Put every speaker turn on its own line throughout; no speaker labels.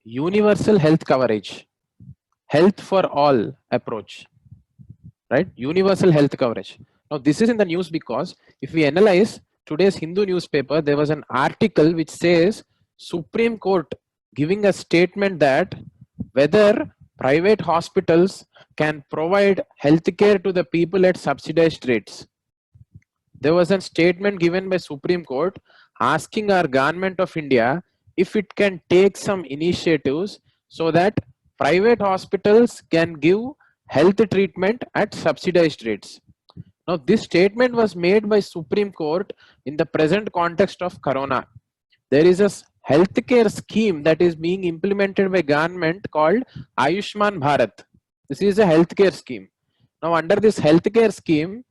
universal health coverage, health for all approach, right? Universal health coverage. Now, this is in the news because if we analyze today's Hindu newspaper, there was an article which says Supreme Court giving a statement that whether private hospitals can provide healthcare to the people at subsidized rates. There was a statement given by Supreme Court asking our government of India if it can take some initiatives so that private hospitals can give health treatment at subsidized rates. Now, this statement was made by Supreme Court in the present context of Corona. There is a healthcare scheme that is being implemented by government called Ayushman Bharat. This is a healthcare scheme. Now, under this healthcare scheme,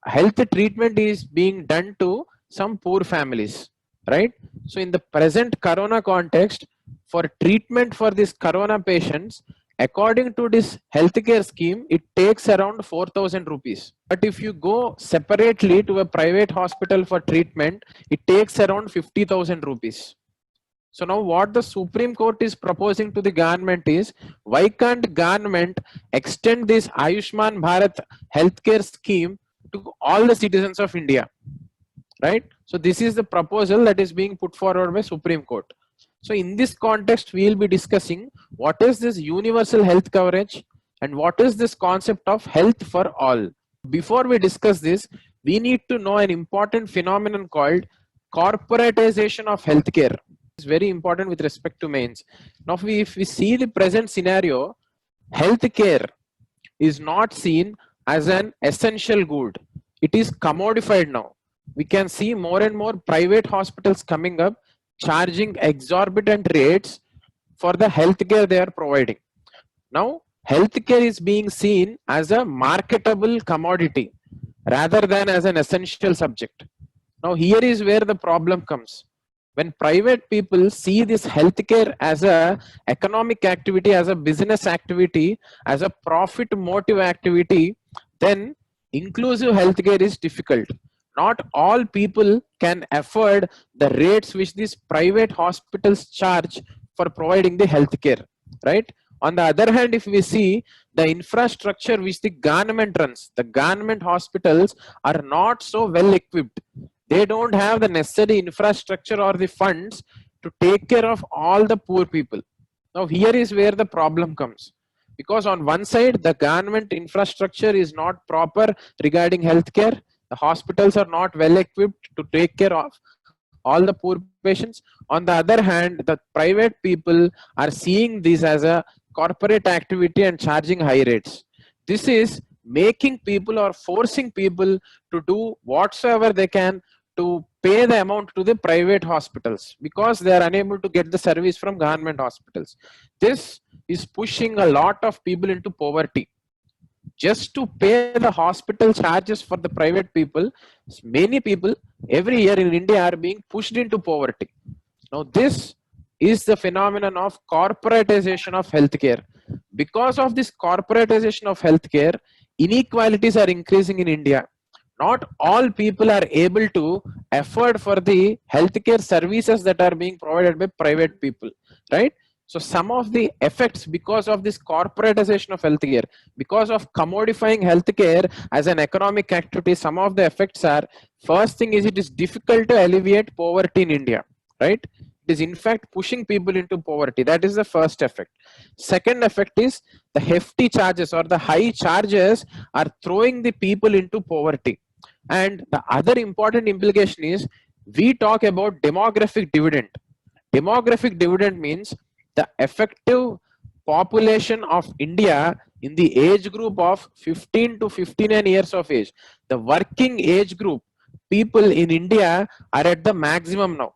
health treatment is being done to some poor families, right? So in the present Corona context, for treatment for these Corona patients, according to this healthcare scheme, it takes around 4,000 rupees. But if you go separately to a private hospital for treatment, it takes around 50,000 rupees. So now what the Supreme Court is proposing to the government is, why can't government extend this Ayushman Bharat healthcare scheme to all the citizens of India, right? So this is the proposal that is being put forward by Supreme Court. So in this context, we will be discussing what is this universal health coverage and what is this concept of health for all. Before we discuss this, we need to know an important phenomenon called corporatization of healthcare. It's very important with respect to mains. Now, if we see the present scenario, healthcare is not seen as an essential good. It is commodified now. We can see more and more private hospitals coming up, charging exorbitant rates for the healthcare they are providing. Now, healthcare is being seen as a marketable commodity rather than as an essential subject. Now, here is where the problem comes. When private people see this healthcare as a economic activity, as a business activity, as a profit motive activity, then inclusive healthcare is difficult. Not all people can afford the rates which these private hospitals charge for providing the healthcare, right? On the other hand, if we see the infrastructure which the government runs, the government hospitals are not so well equipped. They don't have the necessary infrastructure or the funds to take care of all the poor people. Now, here is where the problem comes. Because on one side, the government infrastructure is not proper regarding healthcare. The hospitals are not well equipped to take care of all the poor patients. On the other hand, the private people are seeing this as a corporate activity and charging high rates. This is making people or forcing people to do whatsoever they can to pay the amount to the private hospitals because they are unable to get the service from government hospitals. This is pushing a lot of people into poverty. Just to pay the hospital charges for the private people, many people every year in India are being pushed into poverty. Now, this is the phenomenon of corporatization of healthcare. Because of this corporatization of healthcare, inequalities are increasing in India. Not all people are able to afford for the healthcare services that are being provided by private people, right? So some of the effects because of this corporatization of healthcare, because of commodifying healthcare as an economic activity, some of the effects are, first thing is it is difficult to alleviate poverty in India, right? It is in fact pushing people into poverty. That is the first effect. Second effect is the hefty charges or the high charges are throwing the people into poverty. And the other important implication is we talk about demographic dividend. Demographic dividend means the effective population of India in the age group of 15 to 59 years of age. The working age group people in India are at the maximum now.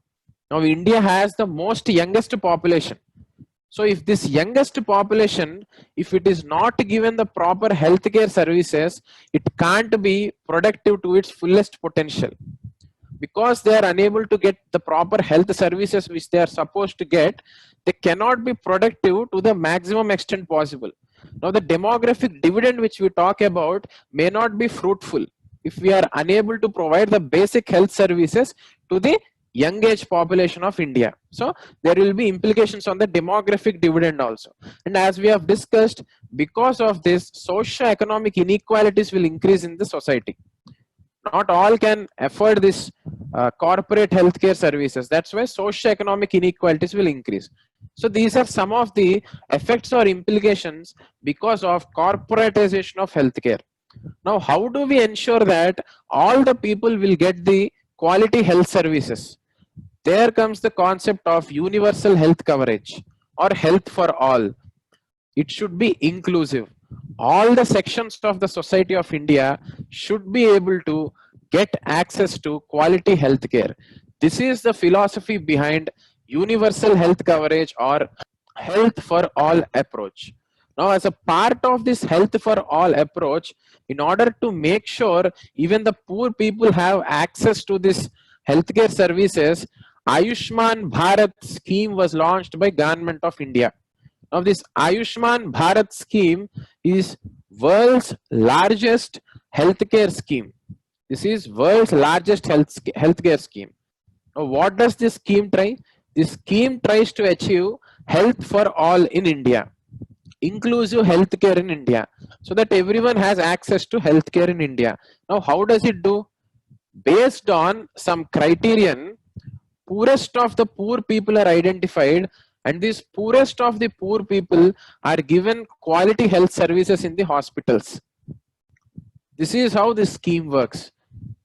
Now India has the most youngest population. So if this youngest population, if it is not given the proper healthcare services, it can't be productive to its fullest potential. Because they are unable to get the proper health services which they are supposed to get, they cannot be productive to the maximum extent possible. Now the demographic dividend which we talk about may not be fruitful if we are unable to provide the basic health services to the young age population of India. So there will be implications on the demographic dividend also. And as we have discussed, because of this, socio-economic inequalities will increase in the society. Not all can afford this corporate healthcare services. That's why socio-economic inequalities will increase. So these are some of the effects or implications because of corporatization of healthcare. Now, how do we ensure that all the people will get the quality health services? There comes the concept of universal health coverage or health for all. It should be inclusive. All the sections of the society of India should be able to get access to quality healthcare. This is the philosophy behind universal health coverage or health for all approach. Now, as a part of this health for all approach, in order to make sure even the poor people have access to this healthcare services, Ayushman Bharat scheme was launched by Government of India. Now, this Ayushman Bharat scheme is world's largest healthcare scheme. This is world's largest healthcare scheme. Now, what does this scheme try? This scheme tries to achieve health for all in India, inclusive healthcare in India, so that everyone has access to healthcare in India. Now, how does it do? Based on some criterion, poorest of the poor people are identified, and these poorest of the poor people are given quality health services in the hospitals. This is how this scheme works.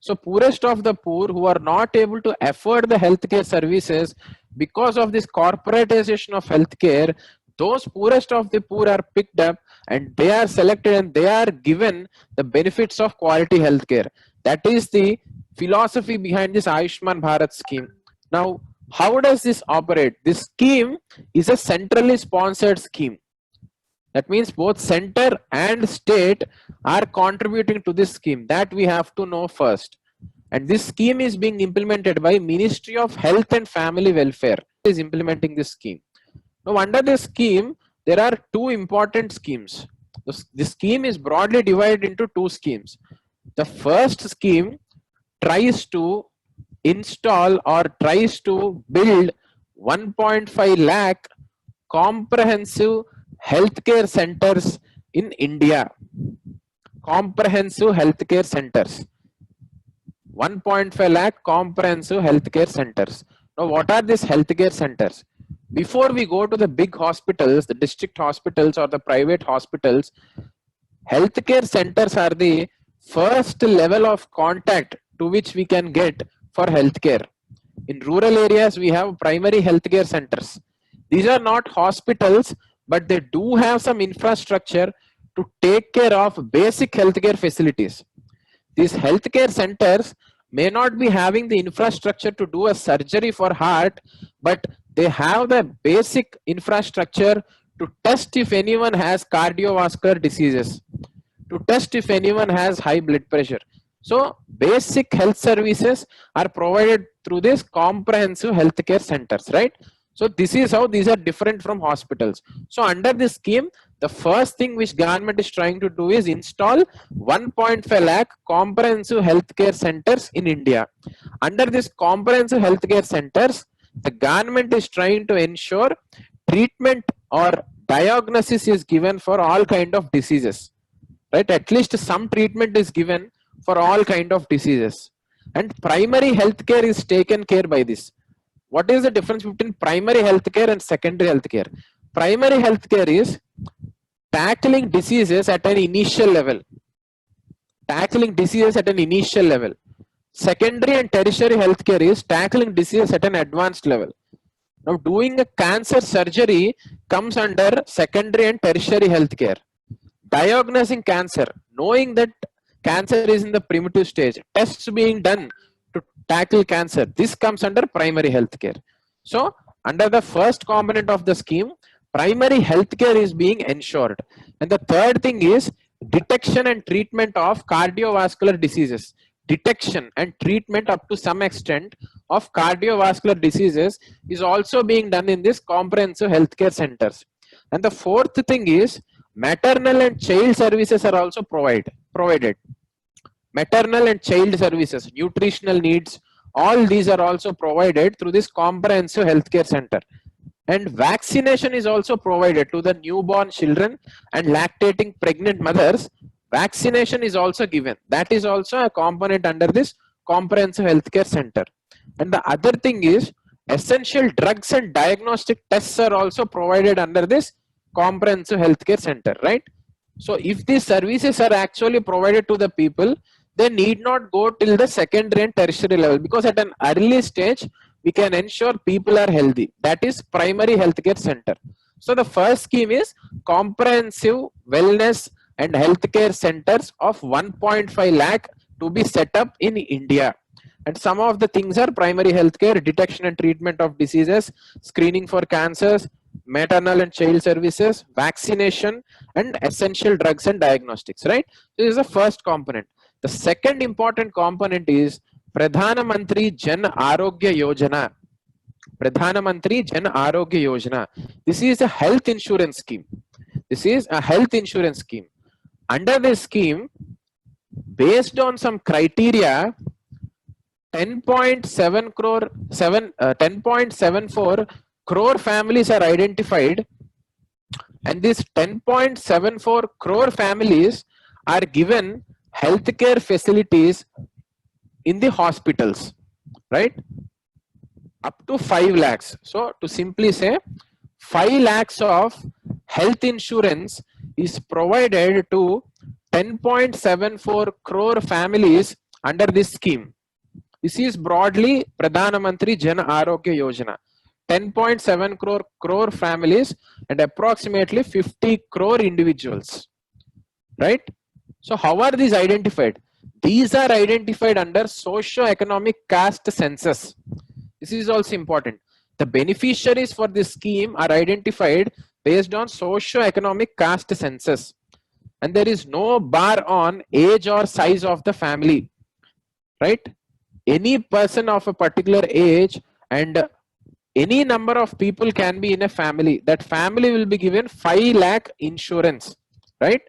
So poorest of the poor who are not able to afford the healthcare services because of this corporatization of healthcare, those poorest of the poor are picked up and they are selected and they are given the benefits of quality healthcare. That is the philosophy behind this Ayushman Bharat scheme. Now, how does this operate? This scheme is a centrally sponsored scheme. That means both center and state are contributing to this scheme. That we have to know first. And this scheme is being implemented by Ministry of Health and Family Welfare. Is implementing this scheme. Now, under this scheme, there are two important schemes. This scheme is broadly divided into two schemes. The first scheme tries to install or tries to build 1.5 lakh comprehensive healthcare centers in India. Comprehensive healthcare centers. 1.5 lakh comprehensive healthcare centers. Now, what are these healthcare centers? Before we go to the big hospitals, the district hospitals or the private hospitals, healthcare centers are the first level of contact to which we can get for healthcare. In rural areas, we have primary healthcare centers. These are not hospitals, but they do have some infrastructure to take care of basic healthcare facilities. These healthcare centers may not be having the infrastructure to do a surgery for heart, but they have the basic infrastructure to test if anyone has cardiovascular diseases, to test if anyone has high blood pressure. So basic health services are provided through these comprehensive healthcare centers, right? So this is how these are different from hospitals. So under this scheme, the first thing which government is trying to do is install 1.5 lakh comprehensive healthcare centers in India. Under this comprehensive healthcare centers, the government is trying to ensure treatment or diagnosis is given for all kind of diseases, right? At least some treatment is given for all kind of diseases, and primary healthcare is taken care by this. What is the difference between primary healthcare and secondary healthcare? Primary healthcare is tackling diseases at an initial level. Tackling diseases at an initial level. Secondary and tertiary healthcare is tackling diseases at an advanced level. Now, doing a cancer surgery comes under secondary and tertiary healthcare. Diagnosing cancer, knowing that cancer is in the primitive stage, tests being done to tackle cancer, this comes under primary healthcare. So, under the first component of the scheme, primary healthcare is being ensured. And the third thing is detection and treatment of cardiovascular diseases. Detection and treatment up to some extent of cardiovascular diseases is also being done in this comprehensive healthcare centers. And the fourth thing is maternal and child services are also provided. Maternal and child services, nutritional needs, All these are also provided through this comprehensive healthcare center. And vaccination is also provided to the newborn children and lactating pregnant mothers. Vaccination is also given. That is also a component under this comprehensive healthcare center. And the other thing is essential drugs and diagnostic tests are also provided under this comprehensive healthcare center, right? So if these services are actually provided to the people, they need not go till the secondary and tertiary level, because at an early stage we can ensure people are healthy. That is primary healthcare center. So the first scheme is comprehensive wellness and healthcare centers of 1.5 lakh to be set up in India. And some of the things are primary healthcare, detection and treatment of diseases, screening for cancers, maternal and child services, vaccination, and essential drugs and diagnostics, right? This is the first component. The second important component is Pradhana Mantri Jan Arogya Yojana. Pradhana Mantri Jan Arogya Yojana. This is a health insurance scheme. This is a health insurance scheme. Under this scheme, based on some criteria, 10.74 crore families are identified, and these 10.74 crore families are given healthcare facilities in the hospitals, right? Up to 5 lakhs. So to simply say, 5 lakhs of health insurance is provided to 10.74 crore families under this scheme. This is broadly Pradhana Mantri Jan Arogya Yojana. 10.7 crore families and approximately 50 crore individuals, right? So how are these identified? These are identified under socio-economic caste census. This is also important. The beneficiaries for this scheme are identified based on socio-economic caste census. And there is no bar on age or size of the family, right? Any person of a particular age and any number of people can be in a family. That family will be given 5 lakh insurance, right?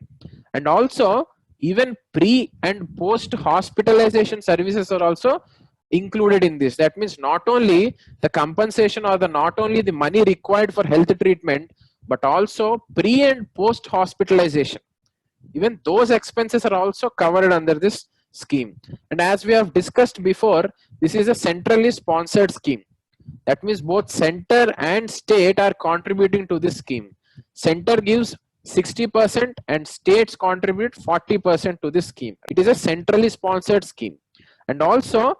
And also even pre and post hospitalization services are also included in this. That means not only the compensation or not only the money required for health treatment, but also pre and post hospitalization. Even those expenses are also covered under this scheme. And as we have discussed before, this is a centrally sponsored scheme. That means both center and state are contributing to this scheme. Center gives 60% and states contribute 40% to this scheme. It is a centrally sponsored scheme. And also,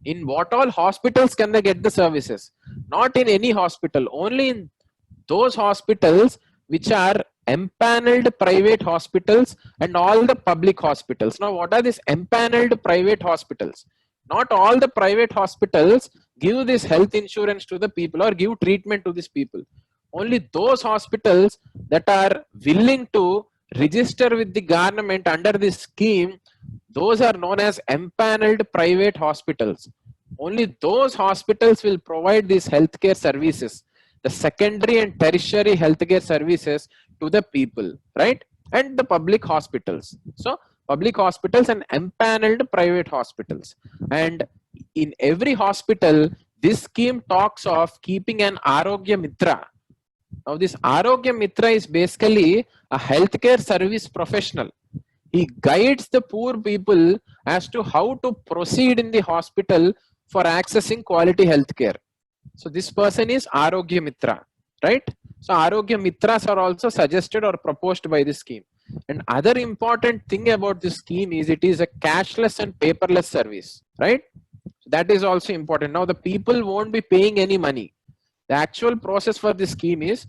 in what all hospitals can they get the services? Not in any hospital, only in those hospitals which are empaneled private hospitals and all the public hospitals. Now, what are these empaneled private hospitals? Not all the private hospitals give this health insurance to the people or give treatment to these people. Only those hospitals that are willing to register with the government under this scheme, those are known as empaneled private hospitals. Only those hospitals will provide these healthcare services, the secondary and tertiary healthcare services to the people, right? And the public hospitals. So public hospitals and empaneled private hospitals. And in every hospital, this scheme talks of keeping an Arogya Mitra. Now this Arogya Mitra is basically a healthcare service professional. He guides the poor people as to how to proceed in the hospital for accessing quality healthcare. So this person is Arogya Mitra, right? So Arogya Mitras are also suggested or proposed by this scheme. And other important thing about this scheme is it is a cashless and paperless service, right? So that is also important. Now the people won't be paying any money. The actual process for this scheme is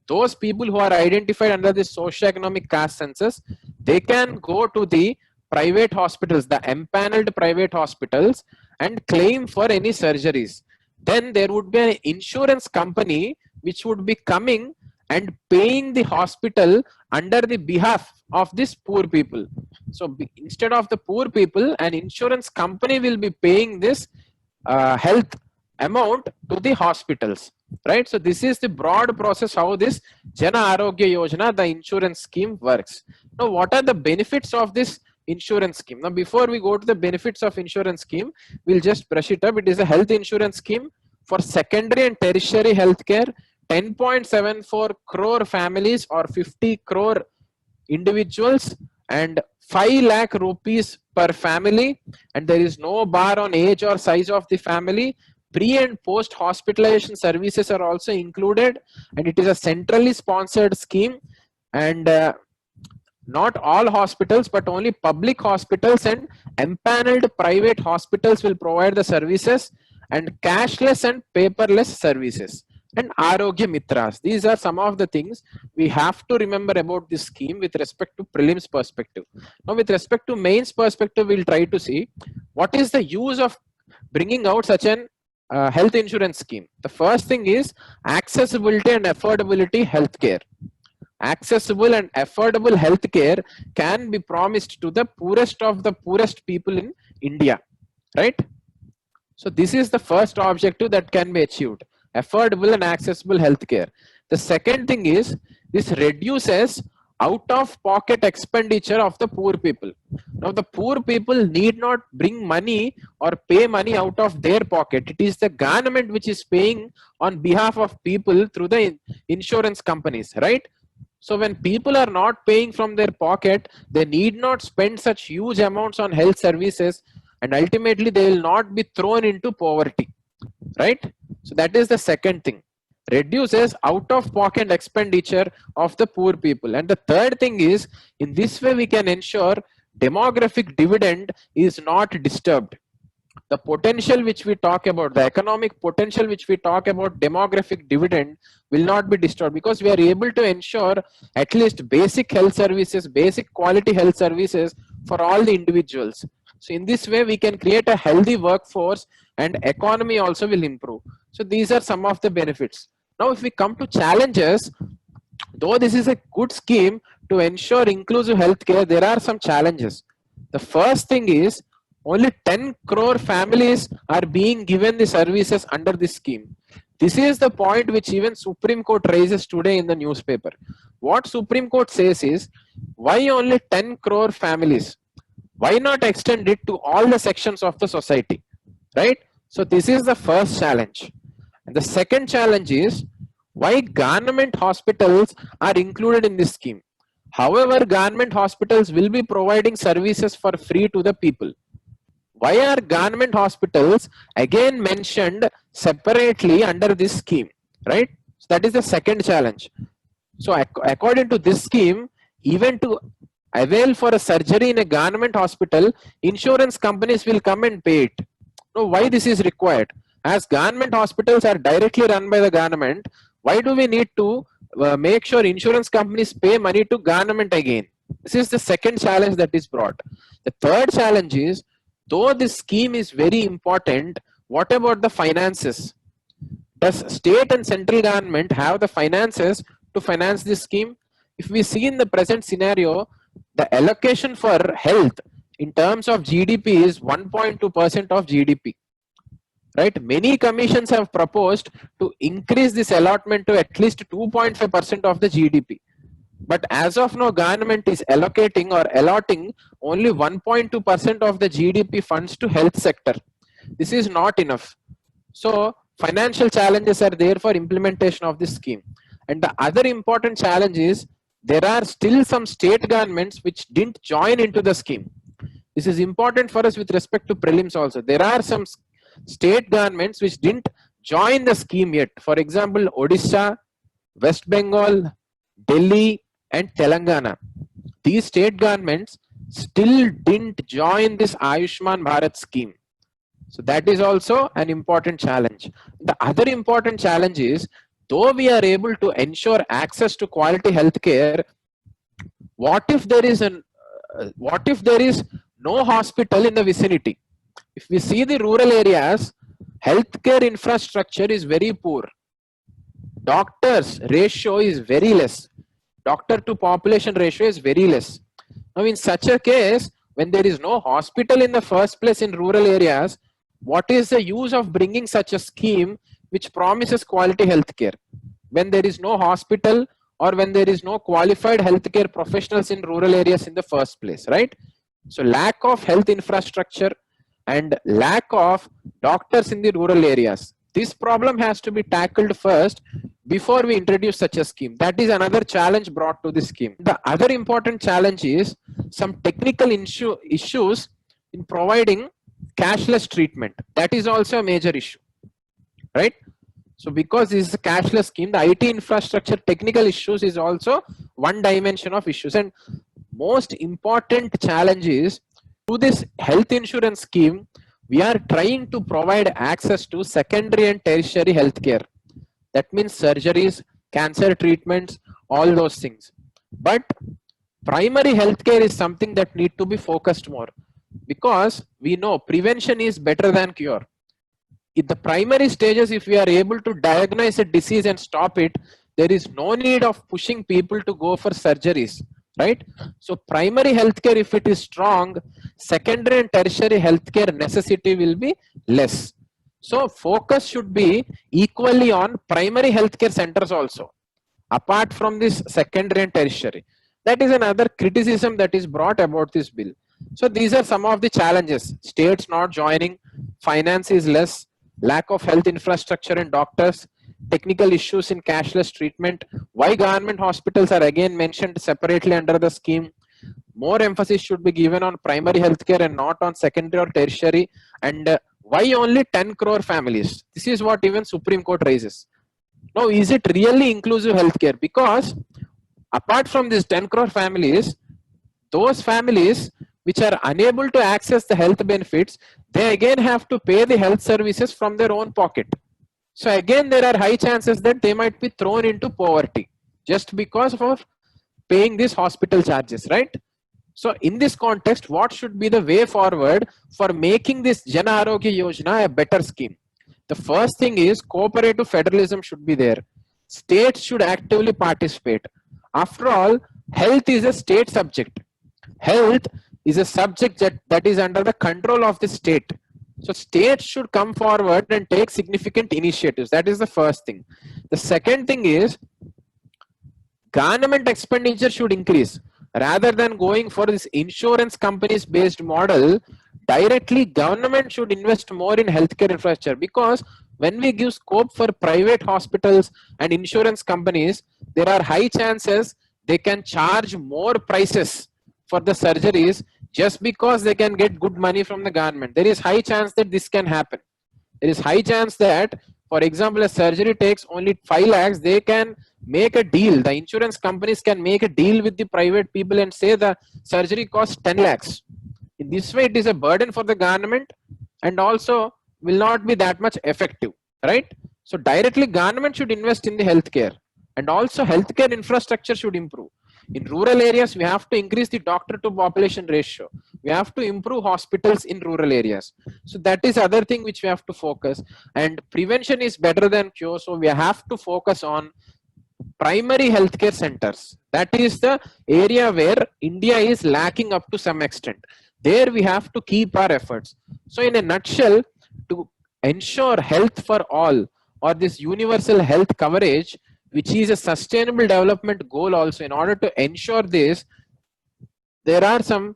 those people who are identified under the socio-economic caste census, they can go to the private hospitals, the empaneled private hospitals, and claim for any surgeries. Then there would be an insurance company which would be coming and paying the hospital under the behalf of these poor people. So instead of the poor people, an insurance company will be paying this health amount to the hospitals, right? So this is the broad process how this Jana Arogya Yojana, the insurance scheme, works. Now what are the benefits of this insurance scheme. Now, before we go to the benefits of insurance scheme, we'll just brush it up. It is a health insurance scheme for secondary and tertiary healthcare. 10.74 crore families or 50 crore individuals and 5 lakh rupees per family, and there is no bar on age or size of the family. Pre and post hospitalization services are also included, and it is a centrally sponsored scheme, and not all hospitals but only public hospitals and empaneled private hospitals will provide the services, and cashless and paperless services, and Arogya Mitras. These are some of the things we have to remember about this scheme with respect to prelims perspective. Now, with respect to mains perspective, we'll try to see what is the use of bringing out such an health insurance scheme. The first thing is accessibility and affordability healthcare. Accessible and affordable healthcare can be promised to the poorest of the poorest people in India, right? So this is the first objective that can be achieved: affordable and accessible healthcare. The second thing is this reduces out-of-pocket expenditure of the poor people. Now, the poor people need not bring money or pay money out of their pocket. It is the government which is paying on behalf of people through the insurance companies, right? So when people are not paying from their pocket, they need not spend such huge amounts on health services, and ultimately they will not be thrown into poverty, right? So that is the second thing. Reduces out-of-pocket expenditure of the poor people. And the third thing is, in this way we can ensure demographic dividend is not disturbed. The potential which we talk about, the economic potential which we talk about, demographic dividend will not be disturbed, because we are able to ensure at least basic health services, basic quality health services for all the individuals. So in this way we can create a healthy workforce, and economy also will improve. So these are some of the benefits. Now, if we come to challenges, though this is a good scheme to ensure inclusive healthcare, there are some challenges. The first thing is only 10 crore families are being given the services under this scheme. This is the point which even Supreme Court raises today in the newspaper. What Supreme Court says is, why only 10 crore families? Why not extend it to all the sections of the society, right? So this is the first challenge. And the second challenge is, why government hospitals are included in this scheme. However, government hospitals will be providing services for free to the people. Why are government hospitals again mentioned separately under this scheme, right? So that is the second challenge. So according to this scheme, even to avail for a surgery in a government hospital, insurance companies will come and pay it. Now, why this is required? As government hospitals are directly run by the government, why do we need to make sure insurance companies pay money to government again? This is the second challenge that is brought. The third challenge is, though this scheme is very important, what about the finances? Does state and central government have the finances to finance this scheme? If we see in the present scenario, the allocation for health in terms of GDP is 1.2% of GDP. Right? Many commissions have proposed to increase this allotment to at least 2.5% of the GDP. But as of now, government is allocating or allotting only 1.2% of the GDP funds to health sector. This is not enough. So financial challenges are there for implementation of this scheme. And the other important challenge is, there are still some state governments which didn't join into the scheme. This is important for us with respect to prelims also. There are some state governments which didn't join the scheme yet. For example, Odisha, West Bengal, Delhi and Telangana. These state governments still didn't join this Ayushman Bharat scheme. So that is also an important challenge. The other important challenge is, though we are able to ensure access to quality healthcare, what if there is no hospital in the vicinity? If we see the rural areas, healthcare infrastructure is very poor. Doctors ratio is very less. Doctor to population ratio is very less. Now, in such a case, when there is no hospital in the first place in rural areas, what is the use of bringing such a scheme which promises quality healthcare when there is no hospital or when there is no qualified healthcare professionals in rural areas in the first place, right? So lack of health infrastructure and lack of doctors in the rural areas. This problem has to be tackled first before we introduce such a scheme. That is another challenge brought to the scheme. The other important challenge is some technical issues in providing cashless treatment. That is also a major issue, right? So because this is a cashless scheme, the IT infrastructure technical issues is also one dimension of issues. And most important challenge is, through this health insurance scheme, we are trying to provide access to secondary and tertiary healthcare. That means surgeries, cancer treatments, all those things. But primary healthcare is something that need to be focused more, because we know prevention is better than cure. In the primary stages, if we are able to diagnose a disease and stop it, there is no need of pushing people to go for surgeries, right? So primary healthcare, if it is strong, secondary and tertiary healthcare necessity will be less. So focus should be equally on primary healthcare centers also, apart from this secondary and tertiary. That is another criticism that is brought about this bill. So these are some of the challenges: states not joining, finance is less, lack of health infrastructure and doctors, technical issues in cashless treatment, why government hospitals are again mentioned separately under the scheme, more emphasis should be given on primary healthcare and not on secondary or tertiary, and why only 10 crore families. This is what even Supreme Court raises. Now, is it really inclusive healthcare? Because apart from these 10 crore families, those families which are unable to access the health benefits, they again have to pay the health services from their own pocket. So again, there are high chances that they might be thrown into poverty just because of paying these hospital charges, right? So in this context, what should be the way forward for making this Jan Arogya Yojana a better scheme? The first thing is cooperative federalism should be there. States should actively participate. After all, health is a state subject. Health is a subject that is under the control of the state. So states should come forward and take significant initiatives. That is the first thing. The second thing is government expenditure should increase. Rather than going for this insurance companies based model, directly government should invest more in healthcare infrastructure, because when we give scope for private hospitals and insurance companies, there are high chances they can charge more prices for the surgeries just because they can get good money from the government. There is high chance that this can happen. There is high chance that, for example, a surgery takes only 5 lakhs, they can make a deal. The insurance companies can make a deal with the private people and say the surgery costs 10 lakhs. In this way, it is a burden for the government and also will not be that much effective, right? So directly government should invest in the healthcare, and also healthcare infrastructure should improve. In rural areas, we have to increase the doctor to population ratio. We have to improve hospitals in rural areas. So that is other thing which we have to focus. And prevention is better than cure. So we have to focus on primary healthcare centers. That is the area where India is lacking up to some extent. There we have to keep our efforts. So in a nutshell, to ensure health for all, or this universal health coverage, which is a sustainable development goal also, in order to ensure this, there are some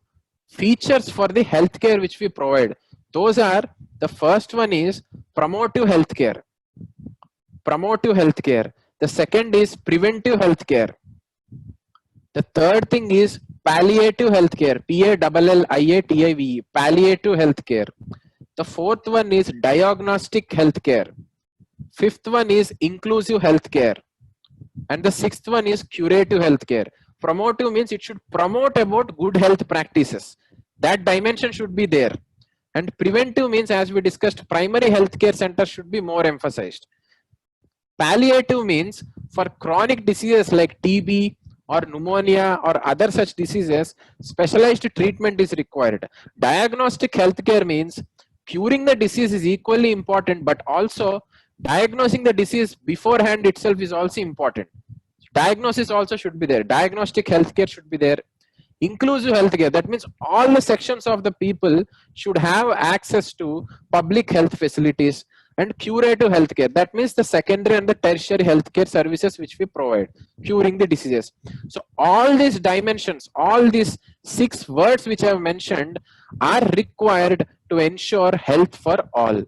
features for the healthcare which we provide. Those are, the first one is promotive healthcare. Promotive healthcare. The second is preventive healthcare. The third thing is palliative healthcare. PALLIATIVE. Palliative healthcare. The fourth one is diagnostic healthcare. Fifth one is inclusive healthcare. And the sixth one is curative healthcare. Promotive means it should promote about good health practices. That dimension should be there. And preventive means, as we discussed, primary healthcare centers should be more emphasized. Palliative means for chronic diseases like TB or pneumonia or other such diseases, specialized treatment is required. Diagnostic healthcare means curing the disease is equally important, but also diagnosing the disease beforehand itself is also important. Diagnosis also should be there. Diagnostic healthcare should be there. Inclusive healthcare, that means all the sections of the people should have access to public health facilities. and curative healthcare. That means the secondary and the tertiary healthcare services which we provide, curing the diseases. So all these dimensions, all these 6 words which I have mentioned are required to ensure health for all.